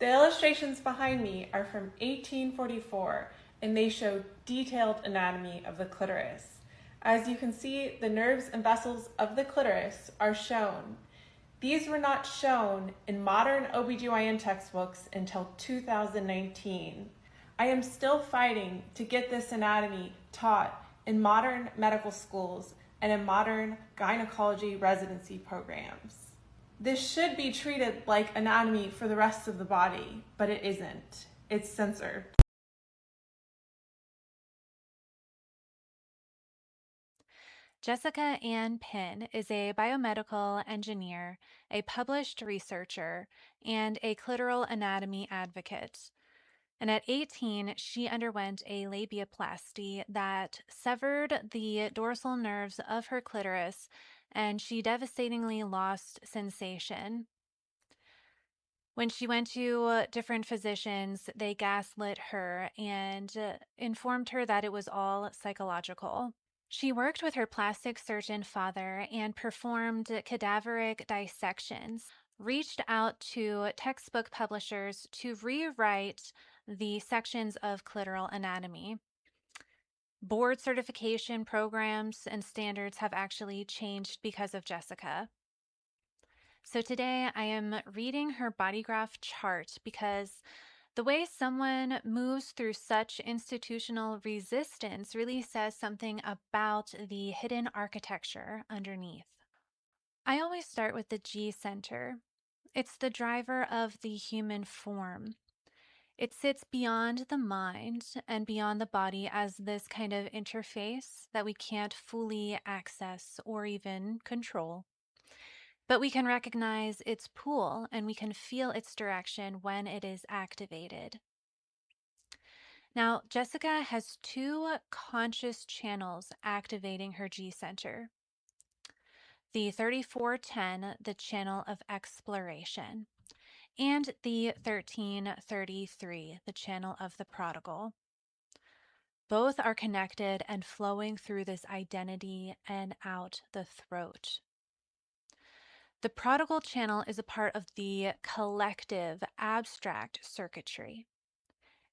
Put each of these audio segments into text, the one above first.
The illustrations behind me are from 1844, and they show detailed anatomy of the clitoris. As you can see, the nerves and vessels of the clitoris are shown. These were not shown in modern OBGYN textbooks until 2019. I am still fighting to get this anatomy taught in modern medical schools and in modern gynecology residency programs. This should be treated like anatomy for the rest of the body, but it isn't. It's censored. Jessica Ann Pinn is a biomedical engineer, a published researcher, and a clitoral anatomy advocate. And at 18, she underwent a labiaplasty that severed the dorsal nerves of her clitoris, and she devastatingly lost sensation. When she went to different physicians, they gaslit her and informed her that it was all psychological. She worked with her plastic surgeon father and performed cadaveric dissections, reached out to textbook publishers to rewrite the sections of clitoral anatomy. Board certification programs and standards have actually changed because of Jessica. So today I am reading her body graph chart because the way someone moves through such institutional resistance really says something about the hidden architecture underneath. I always start with the G center. It's the driver of the human form. It sits beyond the mind and beyond the body as this kind of interface that we can't fully access or even control. But we can recognize its pull and we can feel its direction when it is activated. Now, Jessica has two conscious channels activating her G center. The 3410, the channel of exploration, and the 1333, the channel of the prodigal. Both are connected and flowing through this identity and out the throat. The prodigal channel is a part of the collective abstract circuitry.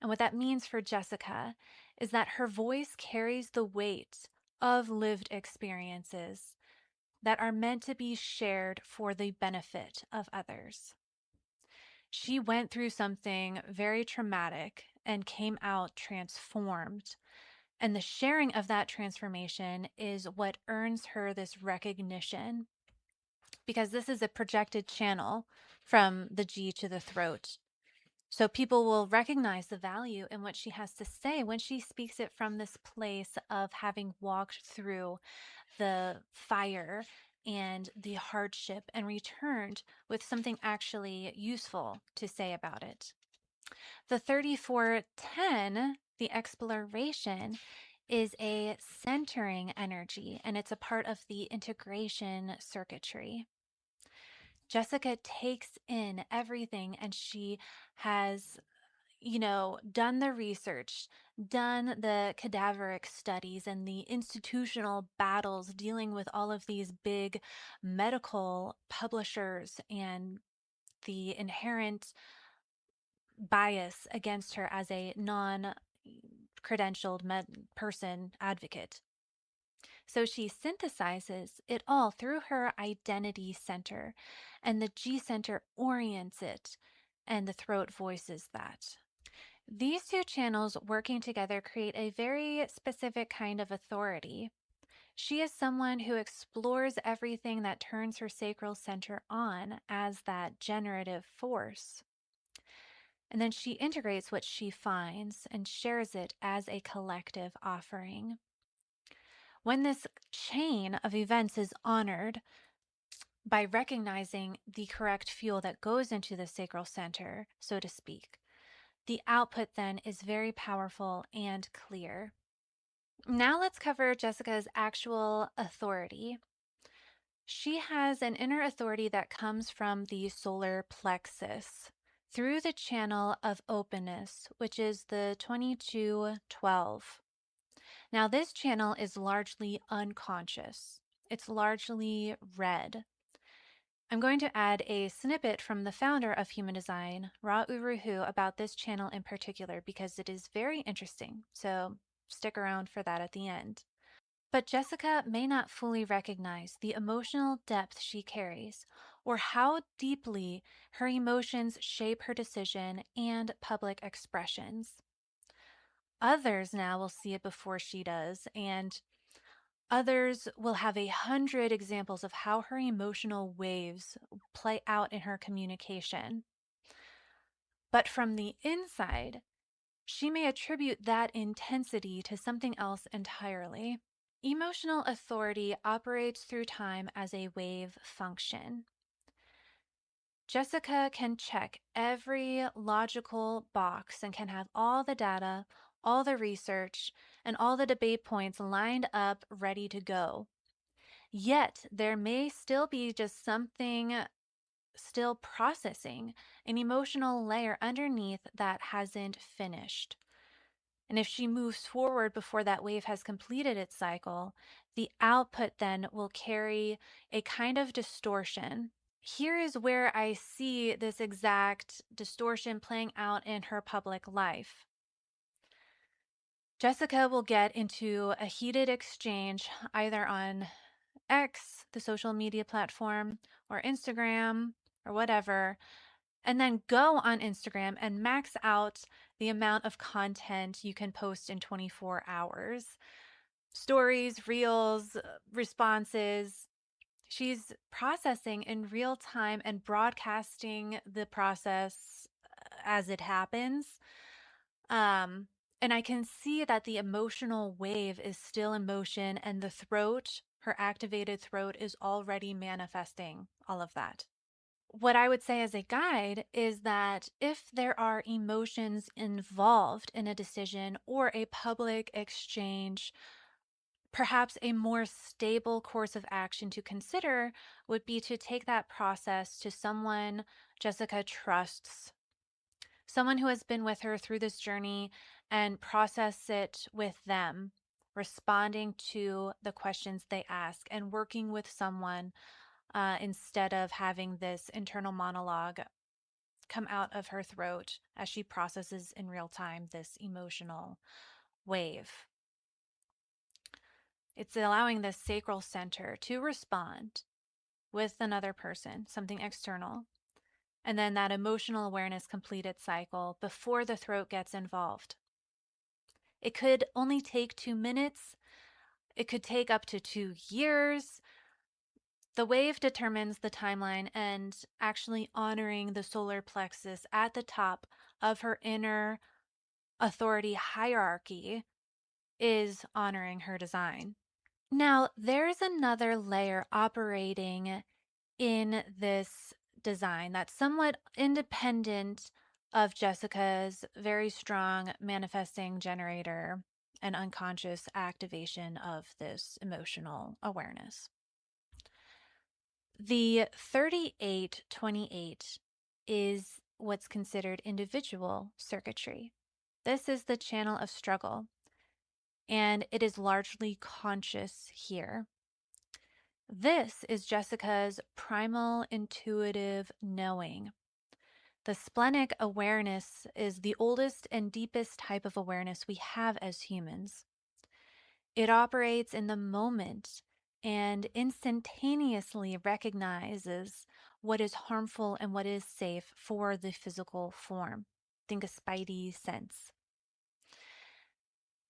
And what that means for Jessica is that her voice carries the weight of lived experiences that are meant to be shared for the benefit of others. She went through something very traumatic and came out transformed. And the sharing of that transformation is what earns her this recognition, because this is a projected channel from the G to the throat. So people will recognize the value in what she has to say when she speaks it from this place of having walked through the fire and the hardship and returned with something actually useful to say about it. The 3410, the exploration, is a centering energy, and it's a part of the integration circuitry. Jessica takes in everything, and she has, done the research, done the cadaveric studies and the institutional battles dealing with all of these big medical publishers and the inherent bias against her as a non-credentialed person advocate. So she synthesizes it all through her identity center, and the G center orients it, and the throat voices that. These two channels working together create a very specific kind of authority. She is someone who explores everything that turns her sacral center on as that generative force. And then she integrates what she finds and shares it as a collective offering. When this chain of events is honored by recognizing the correct fuel that goes into the sacral center, so to speak, the output then is very powerful and clear. Now let's cover Jessica's actual authority. She has an inner authority that comes from the solar plexus through the channel of openness, which is the 2212. Now, this channel is largely unconscious. It's largely red. I'm going to add a snippet from the founder of Human Design, Uru Hu, about this channel in particular because it is very interesting. So stick around for that at the end. But Jessica may not fully recognize the emotional depth she carries or how deeply her emotions shape her decision and public expressions. Others now will see it before she does, and others will have 100 examples of how her emotional waves play out in her communication. But from the inside, she may attribute that intensity to something else entirely. Emotional authority operates through time as a wave function. Jessica can check every logical box and can have all the data, all the research, and all the debate points lined up ready to go. Yet there may still be just something still processing, an emotional layer underneath that hasn't finished. And if she moves forward before that wave has completed its cycle, the output then will carry a kind of distortion. Here is where I see this exact distortion playing out in her public life. Jessica will get into a heated exchange either on X, the social media platform, or Instagram, or whatever, and then go on Instagram and max out the amount of content you can post in 24 hours. Stories, reels, responses. She's processing in real time and broadcasting the process as it happens. And I can see that the emotional wave is still in motion, and the throat, her activated throat, is already manifesting all of that. What I would say as a guide is that if there are emotions involved in a decision or a public exchange, perhaps a more stable course of action to consider would be to take that process to someone Jessica trusts, someone who has been with her through this journey, and process it with them, responding to the questions they ask and working with someone instead of having this internal monologue come out of her throat as she processes in real time this emotional wave. It's allowing the sacral center to respond with another person, something external, and then that emotional awareness complete its cycle before the throat gets involved. It could only take 2 minutes. It could take up to 2 years. The wave determines the timeline, and actually honoring the solar plexus at the top of her inner authority hierarchy is honoring her design. Now, there's another layer operating in this design that's somewhat independent of Jessica's very strong manifesting generator and unconscious activation of this emotional awareness. The 3828 is what's considered individual circuitry. This is the channel of struggle, and it is largely conscious here. This is Jessica's primal intuitive knowing. The splenic awareness is the oldest and deepest type of awareness we have as humans. It operates in the moment and instantaneously recognizes what is harmful and what is safe for the physical form. Think a spidey sense.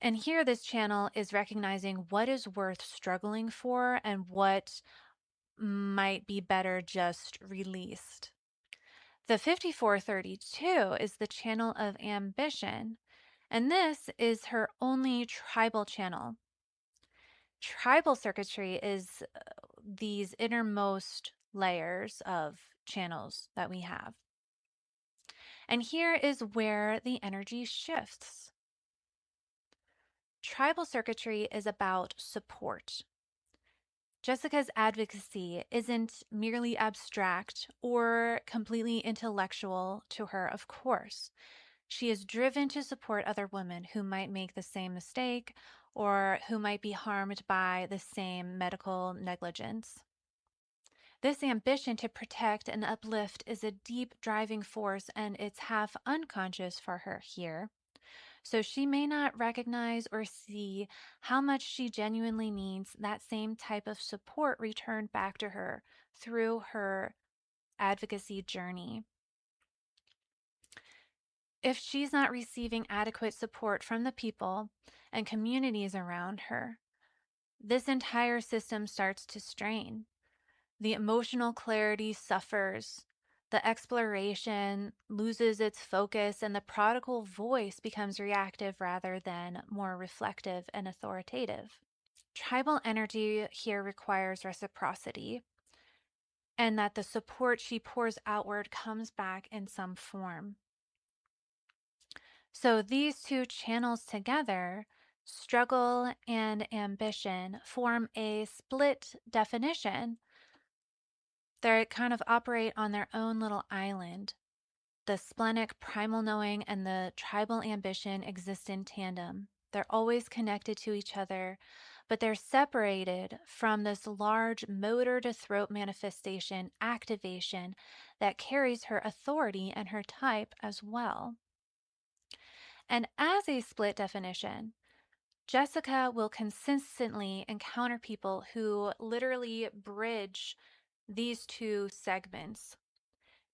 And here, this channel is recognizing what is worth struggling for and what might be better just released. The 5432 is the channel of ambition, and this is her only tribal channel. Tribal circuitry is these innermost layers of channels that we have. And here is where the energy shifts. Tribal circuitry is about support. Jessica's advocacy isn't merely abstract or completely intellectual to her, of course. She is driven to support other women who might make the same mistake or who might be harmed by the same medical negligence. This ambition to protect and uplift is a deep driving force, and it's half unconscious for her here. So she may not recognize or see how much she genuinely needs that same type of support returned back to her through her advocacy journey. If she's not receiving adequate support from the people and communities around her, this entire system starts to strain. The emotional clarity suffers, the exploration loses its focus, and the prodigal voice becomes reactive rather than more reflective and authoritative. Tribal energy here requires reciprocity, and that the support she pours outward comes back in some form. So these two channels together, struggle and ambition, form a split definition. They kind of operate on their own little island. The splenic primal knowing and the tribal ambition exist in tandem. They're always connected to each other, but they're separated from this large motor to throat manifestation activation that carries her authority and her type as well. And as a split definition, Jessica will consistently encounter people who literally bridge these two segments.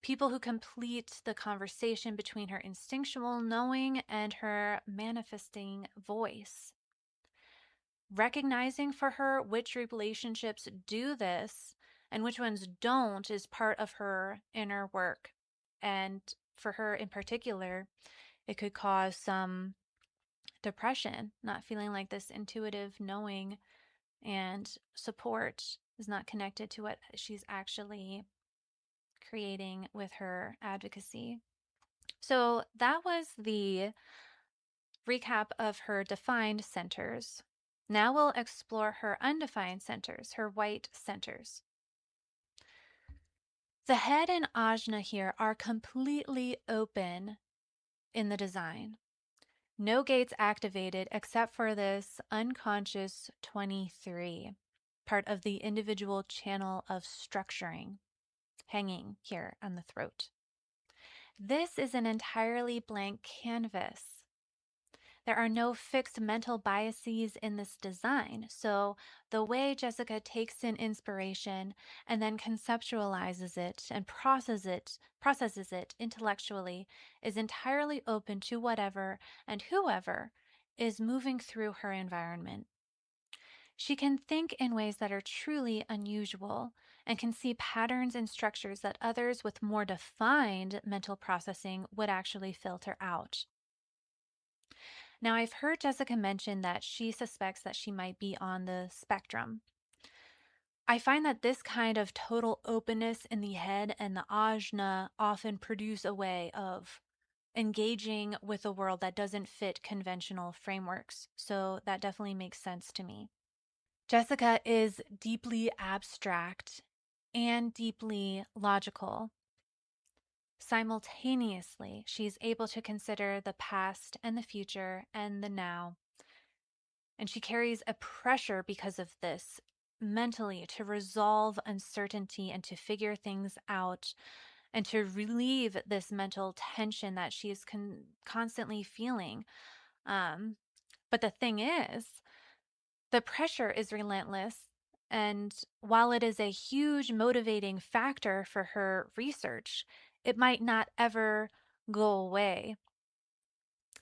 People who complete the conversation between her instinctual knowing and her manifesting voice. Recognizing for her which relationships do this and which ones don't is part of her inner work. And for her in particular, it could cause some depression, not feeling like this intuitive knowing and support is not connected to what she's actually creating with her advocacy. So that was the recap of her defined centers. Now we'll explore her undefined centers, her white centers. The head and Ajna here are completely open in the design. No gates activated except for this unconscious 23, part of the individual channel of structuring, hanging here on the throat. This is an entirely blank canvas. There are no fixed mental biases in this design. So the way Jessica takes in inspiration and then conceptualizes it and processes it intellectually is entirely open to whatever and whoever is moving through her environment. She can think in ways that are truly unusual and can see patterns and structures that others with more defined mental processing would actually filter out. Now, I've heard Jessica mention that she suspects that she might be on the spectrum. I find that this kind of total openness in the head and the ajna often produce a way of engaging with a world that doesn't fit conventional frameworks. So that definitely makes sense to me. Jessica is deeply abstract and deeply logical. Simultaneously, she's able to consider the past and the future and the now. And she carries a pressure because of this mentally to resolve uncertainty and to figure things out and to relieve this mental tension that she is constantly feeling. But the thing is, the pressure is relentless. And while it is a huge motivating factor for her research, it might not ever go away.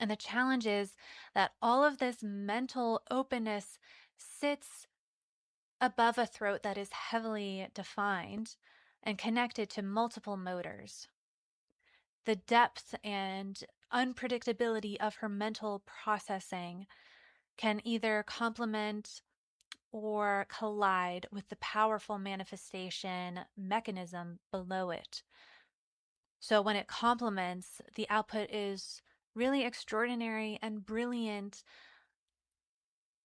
And the challenge is that all of this mental openness sits above a throat that is heavily defined and connected to multiple motors. The depth and unpredictability of her mental processing can either complement or collide with the powerful manifestation mechanism below it. So when it complements, the output is really extraordinary and brilliant.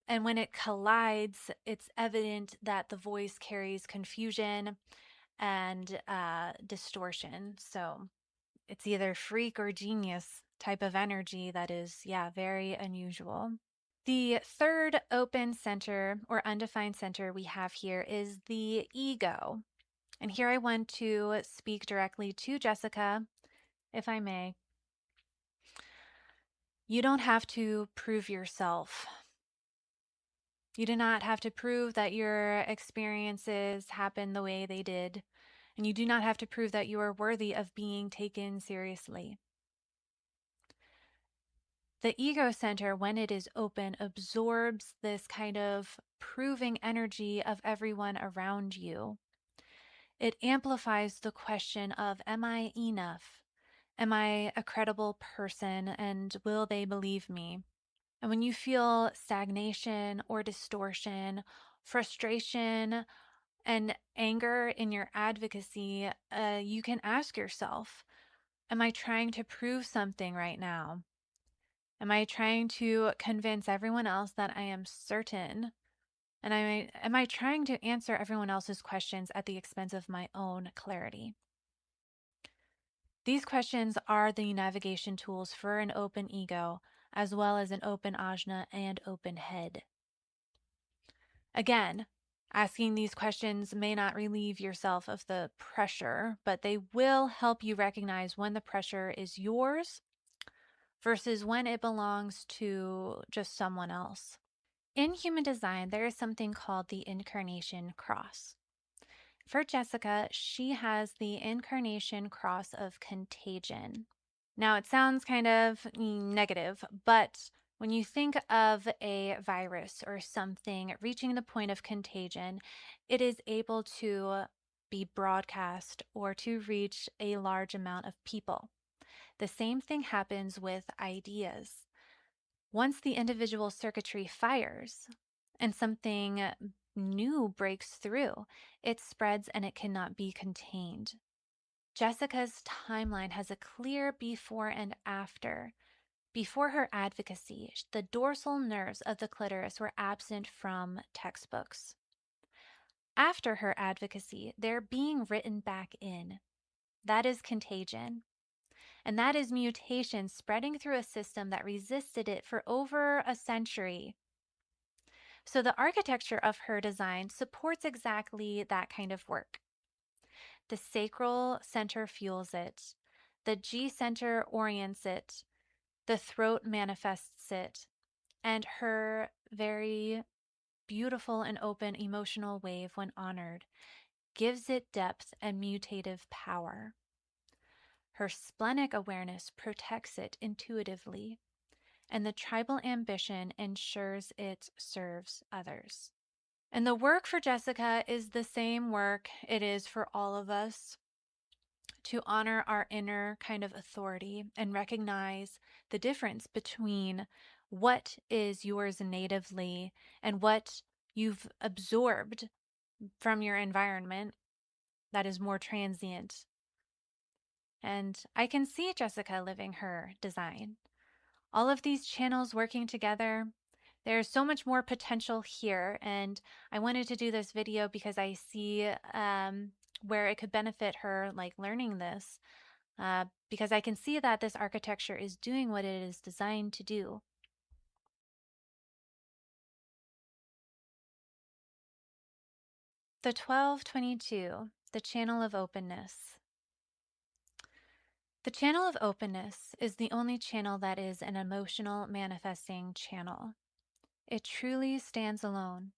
And when it collides, it's evident that the voice carries confusion and distortion. So it's either freak or genius type of energy that is, very unusual. The third open center or undefined center we have here is the ego. And here I want to speak directly to Jessica, if I may. You don't have to prove yourself. You do not have to prove that your experiences happened the way they did, and you do not have to prove that you are worthy of being taken seriously. The ego center, when it is open, absorbs this kind of proving energy of everyone around you. It amplifies the question of, am I enough? Am I a credible person? And will they believe me? And when you feel stagnation or distortion, frustration, and anger in your advocacy, you can ask yourself, am I trying to prove something right now? Am I trying to convince everyone else that I am certain? And am I trying to answer everyone else's questions at the expense of my own clarity? These questions are the navigation tools for an open ego, as well as an open ajna and open head. Again, asking these questions may not relieve yourself of the pressure, but they will help you recognize when the pressure is yours versus when it belongs to just someone else. In human design, there is something called the incarnation cross. For Jessica, she has the incarnation cross of contagion. Now, it sounds kind of negative, but when you think of a virus or something reaching the point of contagion, it is able to be broadcast or to reach a large amount of people. The same thing happens with ideas. Once the individual circuitry fires and something new breaks through, it spreads and it cannot be contained. Jessica's timeline has a clear before and after. Before her advocacy, the dorsal nerves of the clitoris were absent from textbooks. After her advocacy, they're being written back in. That is contagion. And that is mutation spreading through a system that resisted it for over a century. So the architecture of her design supports exactly that kind of work. The sacral center fuels it. The G center orients it. The throat manifests it. And her very beautiful and open emotional wave, when honored, gives it depth and mutative power. Her splenic awareness protects it intuitively, and the tribal ambition ensures it serves others. And the work for Jessica is the same work it is for all of us, to honor our inner kind of authority and recognize the difference between what is yours natively and what you've absorbed from your environment that is more transient. And I can see Jessica living her design. All of these channels working together, there's so much more potential here. And I wanted to do this video because I see where it could benefit her, like learning this, because I can see that this architecture is doing what it is designed to do. The 1222, the Channel of Openness. The Channel of Openness is the only channel that is an emotional manifesting channel. It truly stands alone.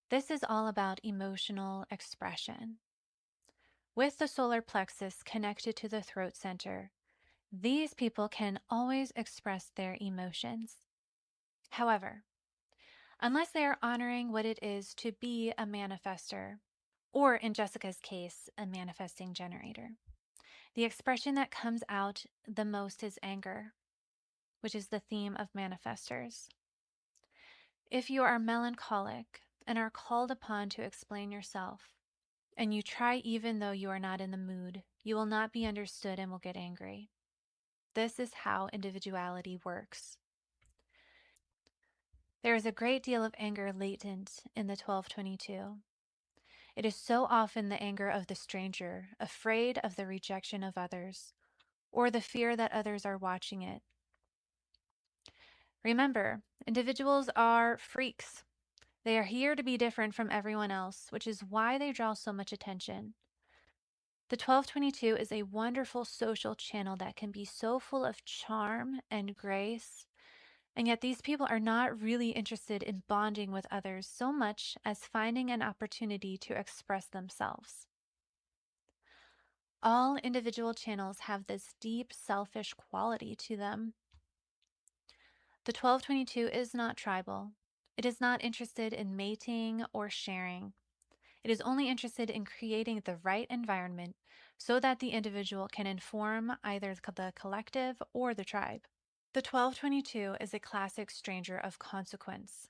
This is all about emotional expression. With the solar plexus connected to the throat center, these people can always express their emotions. However, unless they are honoring what it is to be a manifester, or in Jessica's case, a manifesting generator, the expression that comes out the most is anger, which is the theme of manifestors. If you are melancholic and are called upon to explain yourself, and you try even though you are not in the mood, you will not be understood and will get angry. This is how individuality works. There is a great deal of anger latent in the 1222. It is so often the anger of the stranger, afraid of the rejection of others, or the fear that others are watching it. Remember, individuals are freaks. They are here to be different from everyone else, which is why they draw so much attention. The 1222 is a wonderful social channel that can be so full of charm and grace, and yet these people are not really interested in bonding with others so much as finding an opportunity to express themselves. All individual channels have this deep selfish quality to them. The 1222 is not tribal. It is not interested in mating or sharing. It is only interested in creating the right environment so that the individual can inform either the collective or the tribe. The 1222 is a classic stranger of consequence.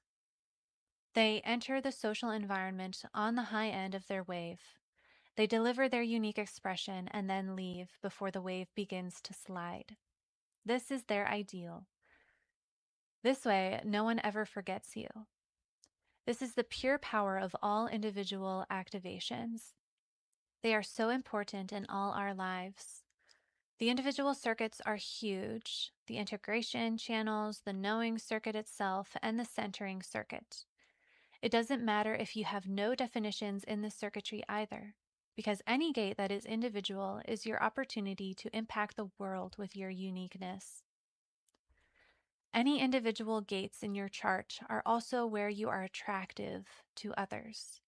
They enter the social environment on the high end of their wave. They deliver their unique expression and then leave before the wave begins to slide. This is their ideal. This way, no one ever forgets you. This is the pure power of all individual activations. They are so important in all our lives. The individual circuits are huge: the integration channels, the knowing circuit itself, and the centering circuit. It doesn't matter if you have no definitions in the circuitry either, because any gate that is individual is your opportunity to impact the world with your uniqueness. Any individual gates in your chart are also where you are attractive to others,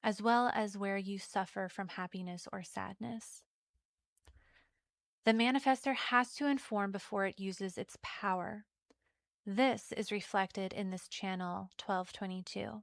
as well as where you suffer from happiness or sadness. The manifestor has to inform before it uses its power. This is reflected in this channel 1222.